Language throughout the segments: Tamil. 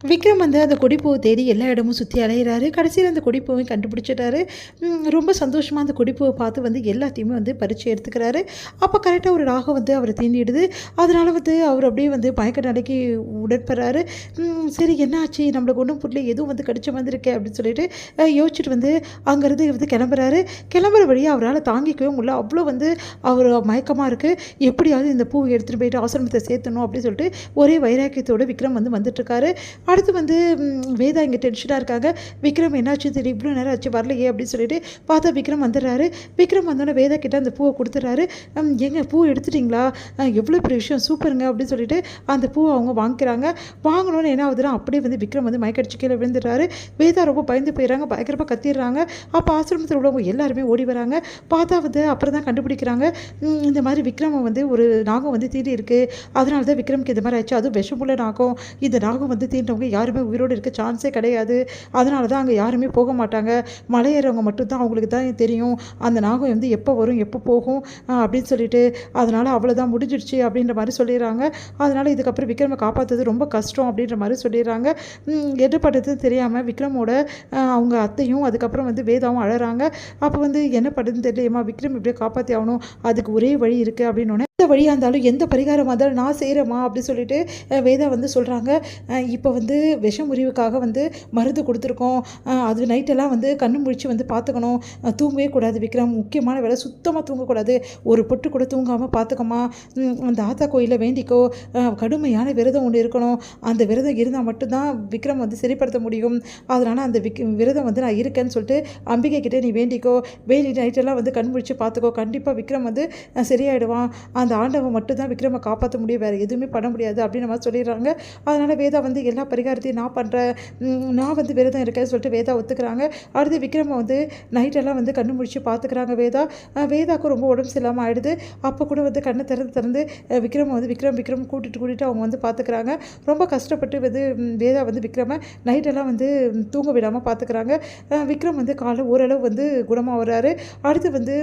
விக்ரம் வந்து அந்த கொடிப்பூவை தேடி எல்லா இடமும் சுற்றி அலையிறாரு. கடைசியில் அந்த கொடிப்பூவையும் கண்டுபிடிச்சிட்டாரு. ரொம்ப சந்தோஷமாக அந்த கொடிப்பூவை பார்த்து வந்து எல்லாத்தையுமே வந்து பறித்து எடுத்துக்கிறாரு. அப்போ கரெக்டாக ஒரு ராகம் வந்து அவரை தீண்டிடுது. அதனால் வந்து அவர் அப்படியே வந்து மயக்க நிலைக்கு உடற்படுறாரு. சரி என்னாச்சு, நம்மளுக்கு ஒன்றும் புரியல, எதுவும் வந்து கடிச்ச வந்திருக்கே அப்படின்னு சொல்லிட்டு யோசிச்சுட்டு வந்து அங்கேருந்து வந்து கிளம்புறாரு. கிளம்புற வழியாக அவரால் தாங்கிக்கவே முடியல. அவ்வளோ வந்து அவர் மயக்கமாக இருக்குது. எப்படியாவது இந்த பூவை எடுத்துகிட்டு போயிட்டு ஆசிரமத்தை சேர்த்தணும் அப்படின்னு சொல்லிட்டு ஒரே வைராக்கியத்தோடு விக்ரம் வந்து வந்துட்டுருக்காரு. அடுத்து வந்து வேதா இங்கே டென்ஷனாக இருக்காங்க. விக்ரம் என்னாச்சு தெரியும், இவ்வளோ நேரம் ஆச்சு வரலையே அப்படின்னு சொல்லிட்டு பார்த்தா விக்ரம் வந்துடுறாரு. விக்ரம் வந்தோடனே வேதா கிட்ட அந்த பூவை கொடுத்துட்றாரு. எங்க பூ எடுத்துட்டிங்களா, எவ்வளோ பெரிய விஷயம், சூப்பருங்க அப்படின்னு சொல்லிட்டு அந்த பூவை அவங்க வாங்கிக்கிறாங்க. வாங்கணும்னு என்ன ஆகுதுன்னா அப்படியே வந்து விக்ரம் வந்து மயக்கடிச்சு கீழே விழுந்துடுறாரு. வேதா ரொம்ப பயந்து போயிடறாங்க, பயங்கரமாக கத்திடுறாங்க. அப்போ ஆசிரமத்தில் உள்ளவங்க எல்லாருமே ஓடி வராங்க. பார்த்தா வந்து அப்புறம் தான் கண்டுபிடிக்கிறாங்க, இந்த மாதிரி விக்ரமை வந்து ஒரு நாகம் வந்து தீண்டி இருக்குது. அதனால தான் விக்ரமுக்கு இந்த மாதிரி ஆச்சு. அதுவும் விஷமுள்ள நாகம். இந்த நாகம் வந்து தீண்டவங்க யாருமே உயிரோடு இருக்க சான்ஸே கிடையாது. அதனால தான் அங்கே யாருமே போக மாட்டாங்க. மலையேறவங்க மட்டும்தான், அவங்களுக்கு தான் தெரியும் அந்த நாகம் வந்து எப்போ வரும் எப்போ போகும் அப்படின்னு சொல்லிட்டு. அதனால் அவ்வளோதான் முடிஞ்சிடுச்சு அப்படின்ற மாதிரி சொல்லிடுறாங்க. அதனால் இதுக்கப்புறம் விக்ரமை காப்பாற்றுறது ரொம்ப கஷ்டம் அப்படின்ற மாதிரி சொல்லிடுறாங்க. என்ன பண்ணுறதுன்னு தெரியாமல் விக்ரமோட அவங்க அத்தையும் அதுக்கப்புறம் வந்து வேதாவும் அழறாங்க. அப்போ வந்து என்ன பண்ணுறதுன்னு தெரியலையம்மா, விக்ரம் இப்படியே காப்பாற்றி ஆகணும், அதுக்கு ஒரே வழி இருக்குது அப்படின்னோடனே எந்த வழியாக இருந்தாலும் எந்த பரிகாரமாக இருந்தாலும் நான் செய்கிறேம்மா அப்படின்னு சொல்லிட்டு வேதா வந்து சொல்கிறாங்க. இப்போ வந்து விஷ முறிவுக்காக வந்து மருந்து கொடுத்துருக்கோம். அது நைட்டெல்லாம் வந்து கண்ணு முழிச்சு வந்து பார்த்துக்கணும். தூங்கவே கூடாது விக்ரம், முக்கியமான வேலை, சுத்தமாக தூங்கக்கூடாது. ஒரு பொட்டு கூட தூங்காமல் பார்த்துக்கம்மா. அந்த ஆத்தா கோயிலில் வேண்டிக்கோ. கடுமையான விரதம் ஒன்று இருக்கணும். அந்த விரதம் இருந்தால் மட்டும்தான் விக்ரம் வந்து சரிப்படுத்த முடியும். அதனால் அந்த விரதம் வந்து நான் இருக்கேன்னு சொல்லிட்டு அம்பிகை கிட்டே நீ வேண்டிக்கோ. வேண்டிட்டு நைட்டெல்லாம் வந்து கண் முழிச்சு பார்த்துக்கோ. கண்டிப்பாக விக்ரம் வந்து சரியாயிடுவான். அந்த ஆண்டவன் மட்டும்தான் விக்ரமை காப்பாற்ற முடியும், வேறு எதுவுமே பண்ண முடியாது அப்படின்னு மாதிரி சொல்லிடுறாங்க. அதனால் வேதா வந்து எல்லா பரிகாரத்தையும் நான் பண்ணுறேன், நான் வந்து விரதம் இருக்கேன்னு சொல்லிட்டு வேதா ஒத்துக்கிறாங்க. அடுத்து விக்ரமை வந்து நைட்டெல்லாம் வந்து கண்ணு முடிச்சு பார்த்துக்கிறாங்க வேதா. வேதாவுக்கு ரொம்ப உடம்பு சரியில்லாமல் ஆகிடுது. அப்போ கூட வந்து கண்ணை திறந்து விக்ரமை வந்து விக்ரம் கூட்டிட்டு அவங்க வந்து பார்த்துக்கிறாங்க. ரொம்ப கஷ்டப்பட்டு வந்து வேதா வந்து விக்ரமை நைட்டெல்லாம் வந்து தூங்க விடாமல் பார்த்துக்கிறாங்க. விக்ரம் வந்து காலை ஓரளவு வந்து குணமாக வர்றாரு. அடுத்து வந்து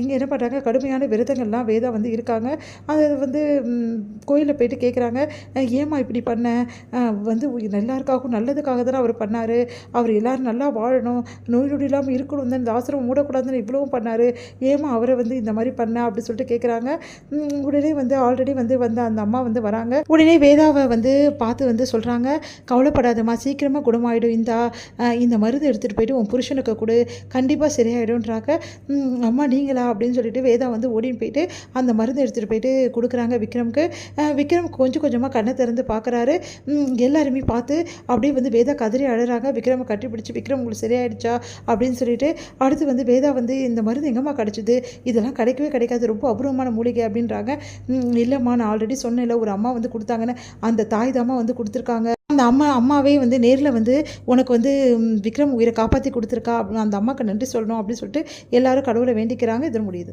இங்கே என்ன பண்ணுறாங்க, கடுமையான விரதங்கள்லாம் வேதா வந்து இருக்காங்க. அதை வந்து கோயிலில் போயிட்டு கேட்குறாங்க, ஏம்மா இப்படி பண்ண, வந்து எல்லாருக்காகவும் நல்லதுக்காக தானே அவர் பண்ணார், அவர் எல்லோரும் நல்லா வாழணும், நோய் நொடி இல்லாமல் இருக்கணும் தான், இந்த ஆசிரமம் மூடக்கூடாதுன்னு இவ்வளவும் பண்ணார், ஏம்மா அவரை வந்து இந்த மாதிரி பண்ண அப்படின்னு சொல்லிட்டு கேட்குறாங்க. உடனே வந்து ஆல்ரெடி வந்து அந்த அம்மா வந்து வராங்க. உடனே வேதாவை வந்து பார்த்து வந்து சொல்கிறாங்க, கவலைப்படாதம்மா, சீக்கிரமாக குணமாயிடும், இந்த மருந்து எடுத்துகிட்டு போயிட்டு உன் புருஷனுக்கு கொடு, கண்டிப்பாக சரியாயிடும்ன்றாங்க. அம்மா நீங்களா அப்படின்னு சொல்லிட்டு வேதா வந்து ஓடின்னு போயிட்டு அந்த மருந்து எடுத்துகிட்டு போயிட்டு கொடுக்குறாங்க விக்ரமுக்கு. விக்ரம் கொஞ்சம் கொஞ்சமாக கண்ணை திறந்து பார்க்குறாரு. எல்லாருமே பார்த்து அப்படியே வந்து வேதா கதறி அழுறாங்க. விக்ரமை கட்டிப்பிடிச்சி, விக்ரம் உங்களுக்கு சரியாயிடுச்சா அப்படின்னு சொல்லிட்டு. அடுத்து வந்து வேதா வந்து இந்த மருந்து எங்கம்மா கிடச்சிது, இதெல்லாம் கிடைக்கவே கிடைக்காது, ரொம்ப அபூர்வமான மூலிகை அப்படின்றாங்க. இல்லைம்மா, நான் ஆல்ரெடி சொன்னேன்ல, ஒரு அம்மா வந்து கொடுத்தாங்கன்னு, அந்த தாய் தாம்மா வந்து கொடுத்துருக்காங்க. அந்த அம்மாவே வந்து நேரில் வந்து உனக்கு வந்து விக்ரம் உயிரை காப்பாற்றி கொடுத்துருக்கா, அந்த அம்மாவுக்கு நன்றி சொல்லணும் அப்படின்னு சொல்லிட்டு எல்லாரும் கடவுளை வேண்டிக்கிறாங்க. இது முடியுது.